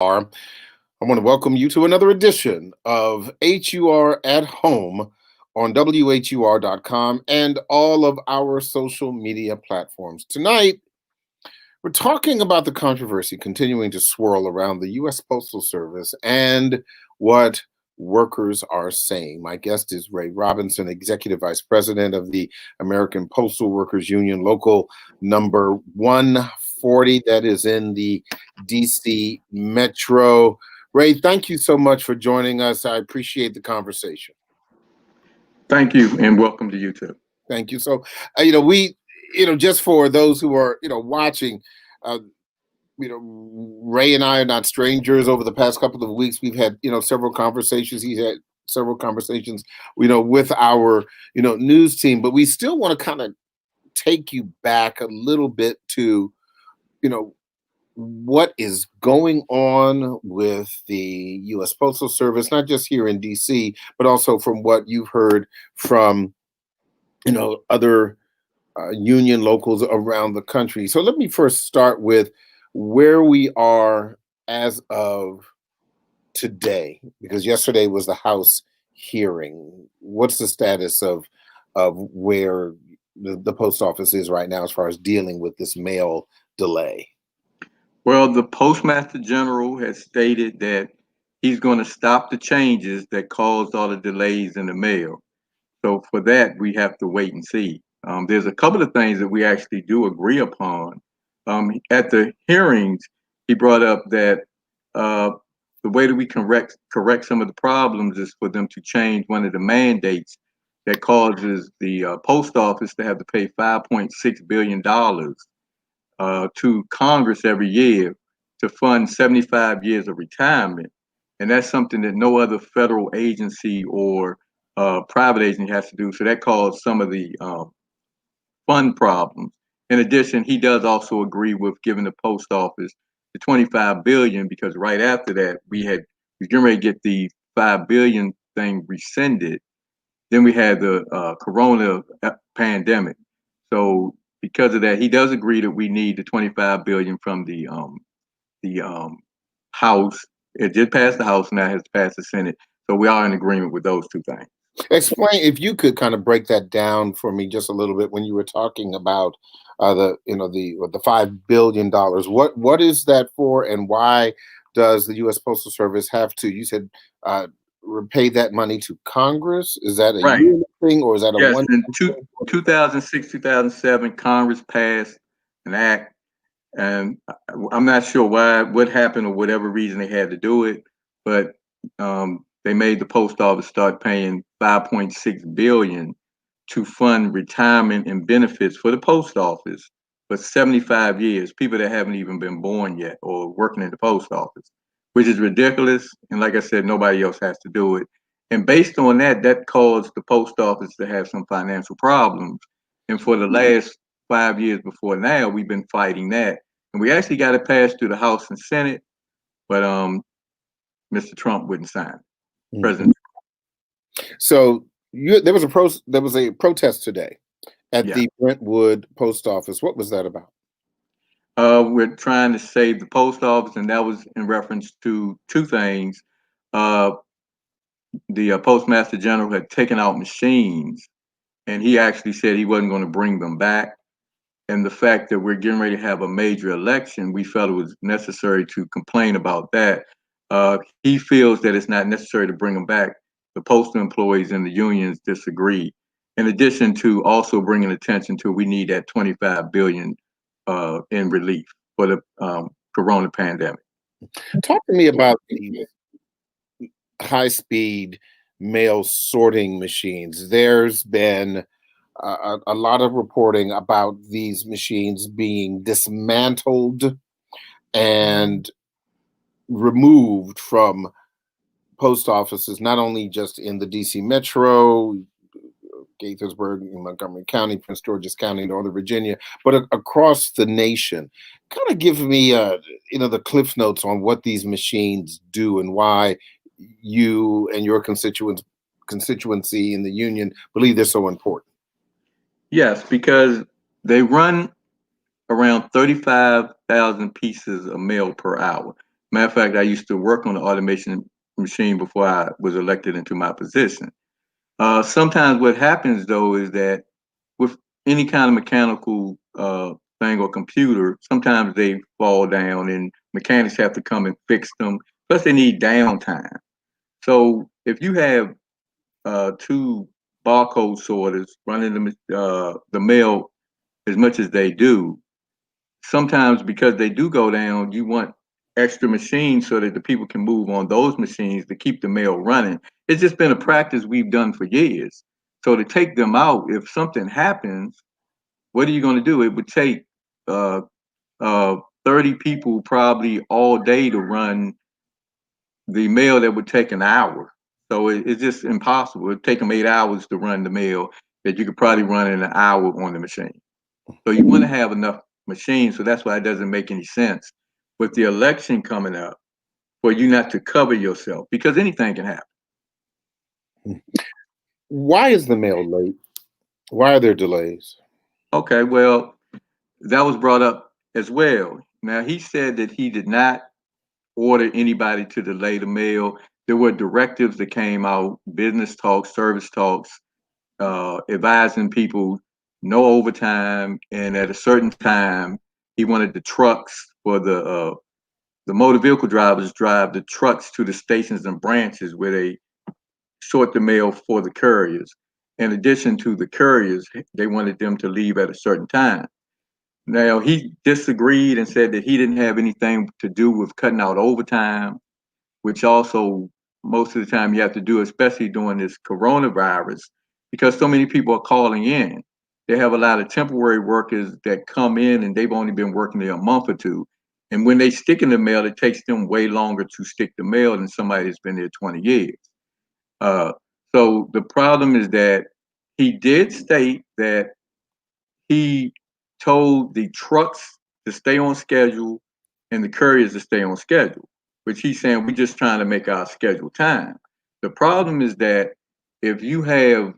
are. I want to welcome you to another edition of HUR at Home on WHUR.com and all of our social media platforms. Tonight, we're talking about the controversy continuing to swirl around the U.S. Postal Service and what workers are saying. My guest is Ray Robinson, Executive Vice President of the American Postal Workers Union, local number 140, that is in the DC Metro. Ray, thank you so much for joining us. I appreciate the conversation. Thank you, and welcome to YouTube. Thank you. So, just for those who are, watching, uh, Ray and I are not strangers. Over the past couple of weeks, we've had, several conversations. He's had several conversations, with our, news team. But we still want to kind of take you back a little bit to, what is going on with the U.S. Postal Service, not just here in D.C., but also from what you've heard from, other union locals around the country. So let me first start with where we are as of today, because yesterday was the House hearing. What's the status of where the post office is right now as far as dealing with this mail delay? Well, the Postmaster General has stated that he's going to stop the changes that caused all the delays in the mail. So for that, we have to wait and see. There's a couple of things that we actually do agree upon. At the hearings, he brought up that the way that we correct some of the problems is for them to change one of the mandates that causes the post office to have to pay $5.6 billion to Congress every year to fund 75 years of retirement. And that's something that no other federal agency or private agency has to do. So that caused some of the fund problems. In addition, he does also agree with giving the post office the $25 billion, because right after that, we were getting ready to get the $5 billion thing rescinded. Then we had the corona pandemic. So because of that, he does agree that we need the $25 billion from the House. It did pass the House, now it has to pass the Senate. So we are in agreement with those two things. Explain, if you could kind of break that down for me just a little bit, when you were talking about the $5 billion. What is that for, and why does the U.S. Postal Service have to? You said repay that money to Congress. Is that a right. yearly thing, or is that a yes, one? In 2006, 2007, Congress passed an act, and I'm not sure what happened or whatever reason they had to do it, but they made the post office start paying $5.6 billion to fund retirement and benefits for the post office for 75 years, people that haven't even been born yet or working in the post office, which is ridiculous. And like I said, nobody else has to do it. And based on that, that caused the post office to have some financial problems. And for the last 5 years before now, we've been fighting that. And we actually got it passed through the House and Senate, but Mr. Trump wouldn't sign. Mm-hmm. President. So there was a protest today at the Brentwood Post Office. What was that about? We're trying to save the post office, and that was in reference to two things. The Postmaster General had taken out machines, and he actually said he wasn't going to bring them back. And the fact that we're getting ready to have a major election, we felt it was necessary to complain about that. He feels that it's not necessary to bring them back. The postal employees and the unions disagree. In addition to also bringing attention to, we need that $25 billion in relief for the corona pandemic. Talk to me about the high-speed mail sorting machines. There's been a lot of reporting about these machines being dismantled and removed from post offices, not only just in the DC Metro, Gaithersburg, Montgomery County, Prince George's County, Northern Virginia, but across the nation. Kind of give me, the Cliff Notes on what these machines do and why you and your constituency in the union believe they're so important. Yes, because they run around 35,000 pieces of mail per hour. Matter of fact, I used to work on the automation machine before I was elected into my position. Sometimes what happens though is that with any kind of mechanical thing or computer, sometimes they fall down and mechanics have to come and fix them. Plus, they need downtime. So if you have two barcode sorters running the mail as much as they do, sometimes because they do go down, you want extra machines so that the people can move on those machines to keep the mail running. It's just been a practice we've done for years. So to take them out, if something happens, what are you going to do? It would take uh, 30 people probably all day to run the mail that would take an hour. So it's just impossible. It'd take them 8 hours to run the mail that you could probably run in an hour on the machine. So you want to have enough machines. So that's why it doesn't make any sense with the election coming up for you not to cover yourself because anything can happen. Why is the mail late? Why are there delays? Okay, well, that was brought up as well. Now, he said that he did not order anybody to delay the mail. There were directives that came out, business talks, service talks, advising people no overtime, and at a certain time, he wanted the trucks for the motor vehicle drivers drive the trucks to the stations and branches where they sort the mail for the couriers. In addition to the couriers, they wanted them to leave at a certain time. Now, he disagreed and said that he didn't have anything to do with cutting out overtime, which also most of the time you have to do, especially during this coronavirus, because so many people are calling in. They have a lot of temporary workers that come in and they've only been working there a month or two. And when they stick in the mail, it takes them way longer to stick the mail than somebody that's been there 20 years. Uh, so the problem is that he did state that he told the trucks to stay on schedule and the couriers to stay on schedule, which he's saying we're just trying to make our schedule time. The problem is that if you have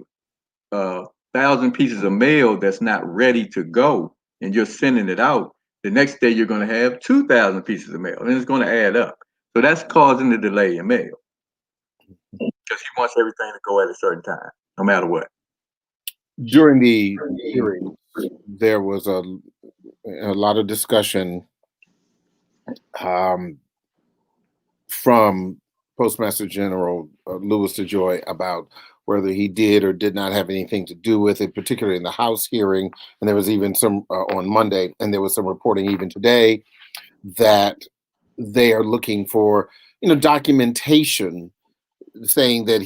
1,000 pieces of mail that's not ready to go and you're sending it out, the next day you're going to have 2,000 pieces of mail and it's going to add up. So that's causing the delay in mail because he wants everything to go at a certain time, no matter what. During the hearing, there was a lot of discussion from Postmaster General Louis DeJoy about whether he did or did not have anything to do with it, particularly in the House hearing. And there was even some on Monday, and there was some reporting even today that they are looking for, documentation saying that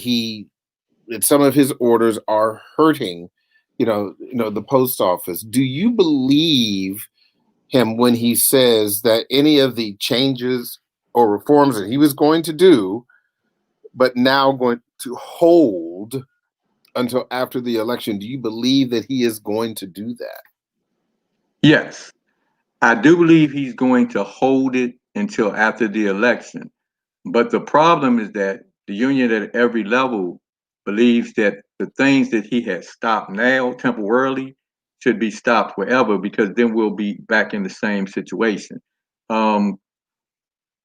that some of his orders are hurting, the post office. Do you believe him when he says that any of the changes or reforms that he was going to do, but now going to hold until after the election? Do you believe that he is going to do that? Yes, I do believe he's going to hold it until after the election. But the problem is that the union at every level believes that the things that he has stopped now temporarily should be stopped forever because then we'll be back in the same situation. Um,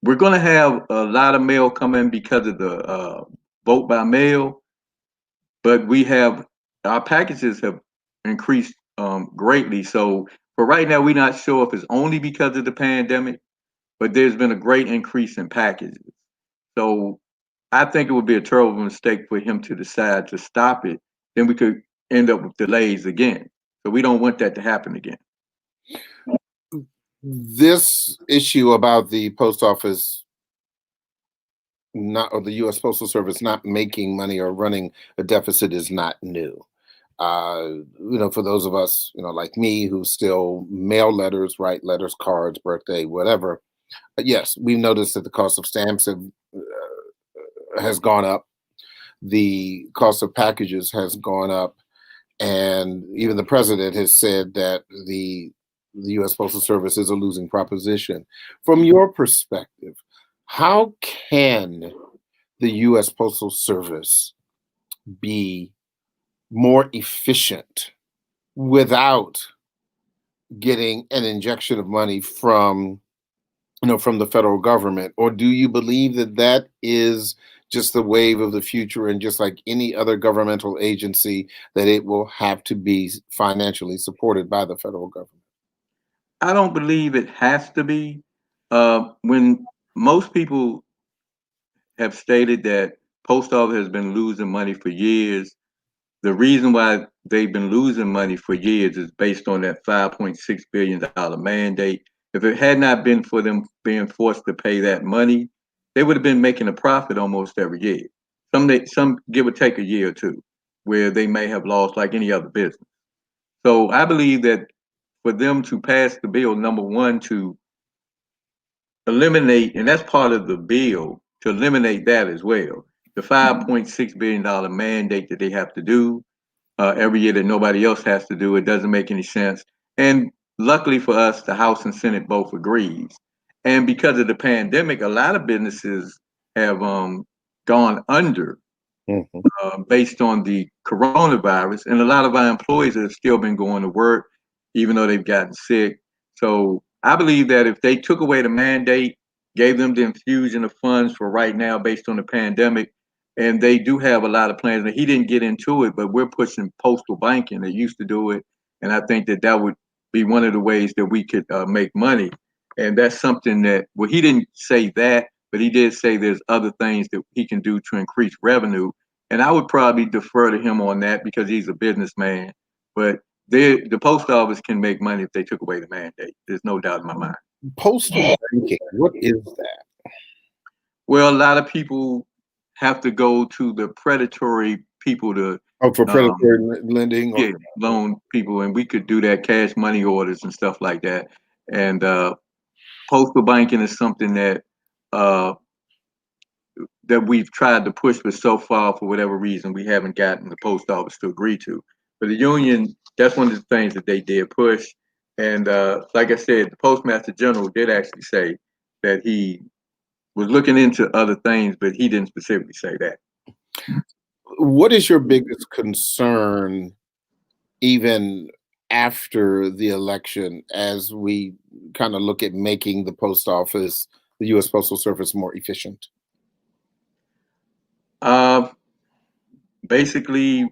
we're going to have a lot of mail coming because of the vote by mail, but our packages have increased greatly. So for right now, we're not sure if it's only because of the pandemic, but there's been a great increase in packages. So I think it would be a terrible mistake for him to decide to stop it. Then we could end up with delays again. So we don't want that to happen again. This issue about the post office or the U.S. Postal Service not making money or running a deficit is not new. For those of us, like me, who still mail letters, write letters, cards, birthday, whatever. But yes, we've noticed that the cost of stamps has gone up. The cost of packages has gone up. And even the president has said that the U.S. Postal Service is a losing proposition. From your perspective, how can the U.S. Postal Service be more efficient without getting an injection of money from from the federal government, or do you believe that that is just the wave of the future, and just like any other governmental agency, that it will have to be financially supported by the federal government? I don't believe it has to be. When most people have stated that post office has been losing money for years, the reason why they've been losing money for years is based on that $5.6 billion mandate. If it had not been for them being forced to pay that money, they would have been making a profit almost every year. Some give or take a year or two, where they may have lost like any other business. So I believe that for them to pass the bill, number one, to eliminate, and that's part of the bill, to eliminate that as well. The $5.6 billion mandate that they have to do every year that nobody else has to do. It doesn't make any sense. And luckily for us, the House and Senate both agrees. And because of the pandemic, a lot of businesses have gone under Mhm. based on the coronavirus. And a lot of our employees have still been going to work, even though they've gotten sick. So I believe that if they took away the mandate, gave them the infusion of funds for right now based on the pandemic, and they do have a lot of plans. And he didn't get into it, but we're pushing postal banking. They used to do it. And I think that that would be one of the ways that we could make money. And that's something that, well, he didn't say that, but he did say there's other things that he can do to increase revenue. And I would probably defer to him on that because he's a businessman. But the post office can make money if they took away the mandate. There's no doubt in my mind. Postal banking, what is that? Well, a lot of people have to go to the predatory people to Oh, for um, predatory lending, or yeah, loan people, and we could do that cash money orders and stuff like that. And postal banking is something uh, that we've tried to push, but so far, for whatever reason, we haven't gotten the post office to agree to. But the union, that's one of the things that they did push. And like I said, the Postmaster General did actually say that he was looking into other things, but he didn't specifically say that. what is your biggest concern, even after the election, as we kind of look at making the post office, the U.S. Postal Service, more efficient? Uh, Basically,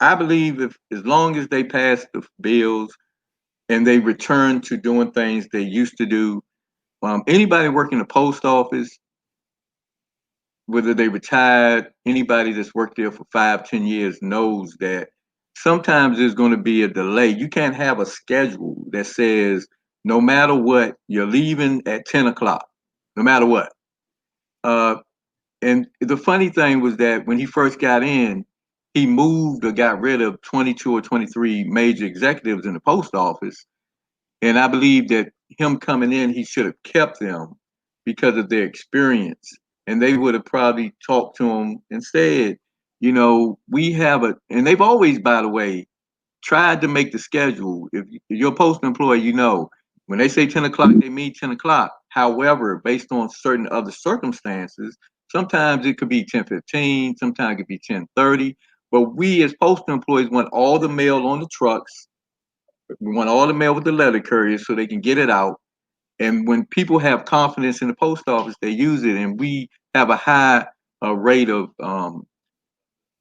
I believe if as long as they pass the bills and they return to doing things they used to do, anybody working the post office, whether they retired, anybody that's worked there for 5, 10 years knows that sometimes there's going to be a delay. You can't have a schedule that says no matter what, you're leaving at 10 o'clock, no matter what. Uh, and the funny thing was that when he first got in, he moved or got rid of 22 or 23 major executives in the post office. And I believe that him coming in, he should have kept them because of their experience. And they would have probably talked to him and said, you know, we have a, and they've always, by the way, tried to make the schedule. If you're a post employee, you know, when they say 10 o'clock, they mean 10 o'clock. However, based on certain other circumstances, sometimes it could be 10:15, sometimes it could be 10:30. But we as postal employees want all the mail on the trucks. We want all the mail with the letter couriers so they can get it out. And when people have confidence in the post office, they use it. And we have a high rate of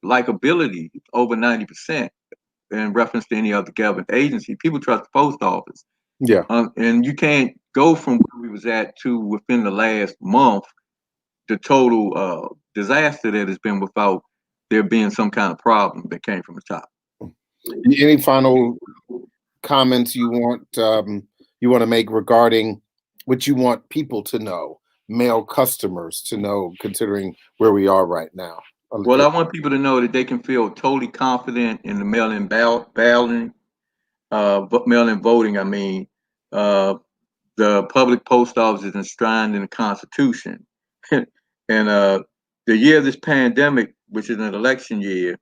likability, over 90%, in reference to any other government agency. People trust the post office. Yeah. And you can't go from where we was at to within the last month, the total disaster that has been without there being some kind of problem that came from the top. Any final comments you want to make regarding what you want people to know, male customers to know, considering where we are right now? Well, I want people to know that they can feel totally confident in the mail-in voting. I mean, uh, the public post office is enshrined in the Constitution. And the year of this pandemic, which is an election year,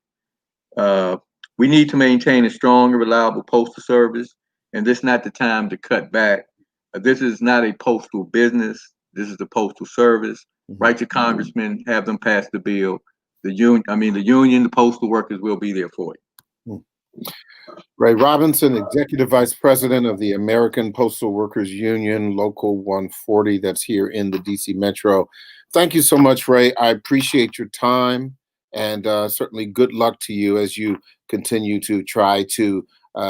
uh, we need to maintain a strong and reliable postal service. And this is not the time to cut back. This is not a postal business. This is the postal service. Mhm. Write your congressman, have them pass the bill. The union, the postal workers will be there for you. Ray Robinson, Executive Vice President of the American Postal Workers Union, Local 140, that's here in the DC Metro. Thank you so much, Ray. I appreciate your time, and certainly good luck to you as you continue to try to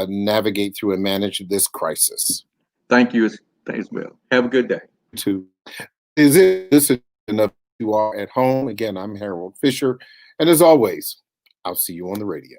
navigate through and manage this crisis. Thank you as well. Have a good day. This is enough. You are at home. Again, I'm Harold Fisher, and as always, I'll see you on the radio.